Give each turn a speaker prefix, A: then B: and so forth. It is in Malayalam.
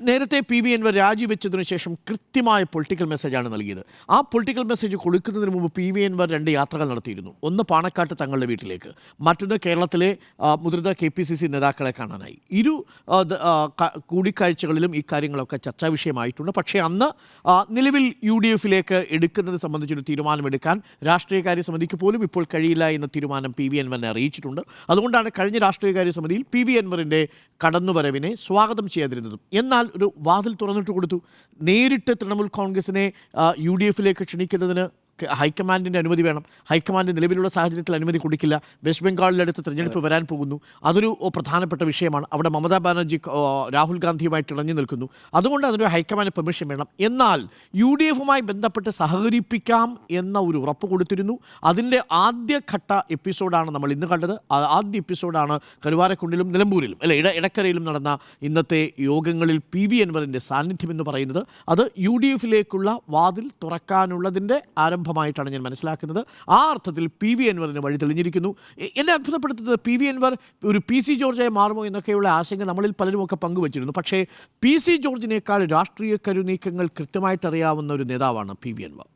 A: നേരത്തെ പി വി അൻവർ രാജിവെച്ചതിനു ശേഷം കൃത്യമായ പൊളിറ്റിക്കൽ മെസ്സേജാണ് നൽകിയത്. ആ പൊളിറ്റിക്കൽ മെസ്സേജ് കൊടുക്കുന്നതിന് മുമ്പ് പി വി അൻവർ 2 യാത്രകൾ നടത്തിയിരുന്നു. ഒന്ന് പാണക്കാട്ട് തങ്ങളുടെ വീട്ടിലേക്ക്, മറ്റൊന്ന് കേരളത്തിലെ മുതിർന്ന KPCC നേതാക്കളെ കാണാനായി. കൂടിക്കാഴ്ചകളിലും ഈ കാര്യങ്ങളൊക്കെ ചർച്ചാ വിഷയമായിട്ടുണ്ട്. പക്ഷേ അന്ന് നിലവിൽ UDF-ലേക്ക് എടുക്കുന്നത് സംബന്ധിച്ചൊരു തീരുമാനമെടുക്കാൻ രാഷ്ട്രീയകാര്യ സമിതിക്ക് പോലും ഇപ്പോൾ കഴിയില്ല എന്ന തീരുമാനം പി വി അൻവറിനെ അറിയിച്ചിട്ടുണ്ട്. അതുകൊണ്ടാണ് കഴിഞ്ഞ രാഷ്ട്രീയകാര്യ സമിതിയിൽ പി വി അൻവറിൻ്റെ കടന്നുവരവിനെ സ്വാഗതം ചെയ്യാതിരുന്നതും. എന്നാൽ ഒരു വാതിൽ തുറന്നിട്ട് കൊടുത്തു. നേരിട്ട് തൃണമൂൽ കോൺഗ്രസിനെ UDF-ലേക്ക് ക്ഷണിക്കുന്നതിന് ഹൈക്കമാൻഡിൻ്റെ അനുമതി വേണം. ഹൈക്കമാൻഡ് നിലവിലുള്ള സാഹചര്യത്തിൽ അനുമതി കൊടുക്കില്ല. വെസ്റ്റ് ബംഗാളിലടുത്ത് തിരഞ്ഞെടുപ്പ് വരാൻ പോകുന്നു. അതൊരു പ്രധാനപ്പെട്ട വിഷയമാണ്. അവിടെ മമതാ ബാനർജി രാഹുൽ ഗാന്ധിയുമായിട്ട് ഇണഞ്ഞു നിൽക്കുന്നു. അതുകൊണ്ട് അതിനൊരു ഹൈക്കമാൻഡ് പെർമിഷൻ വേണം. എന്നാൽ UDF-മായി ബന്ധപ്പെട്ട് സഹകരിപ്പിക്കാം എന്ന ഒരു ഉറപ്പ് കൊടുത്തിരുന്നു. അതിൻ്റെ ആദ്യഘട്ട എപ്പിസോഡാണ് നമ്മൾ ഇന്ന് കണ്ടത്. ആദ്യ എപ്പിസോഡാണ് കരുവാരക്കുണ്ടിലും നിലമ്പൂരിലും ഇടക്കരയിലും നടന്ന ഇന്നത്തെ യോഗങ്ങളിൽ പി വി അൻവറിൻ്റെ സാന്നിധ്യം എന്ന് പറയുന്നത്. അത് UDF-ലേക്കുള്ള വാതിൽ തുറക്കാനുള്ളതിൻ്റെ ആരംഭമായിട്ടാണ് ഞാൻ മനസ്സിലാക്കുന്നത്. ആ അർത്ഥത്തിൽ പി വി അൻവറിന് വഴി തെളിഞ്ഞിരിക്കുന്നു. എന്നെ അത്ഭുതപ്പെടുത്തുന്നത് പി വി അൻവർ ഒരു PC ജോർജായി മാറുമോ എന്നൊക്കെയുള്ള ആശങ്ക നമ്മളിൽ പലരുമൊക്കെ പങ്കുവച്ചിരുന്നു. പക്ഷേ PC ജോർജിനേക്കാൾ രാഷ്ട്രീയ കരുനീക്കങ്ങൾ കൃത്യമായിട്ട് അറിയാവുന്ന ഒരു നേതാവാണ് പി വി അൻവർ.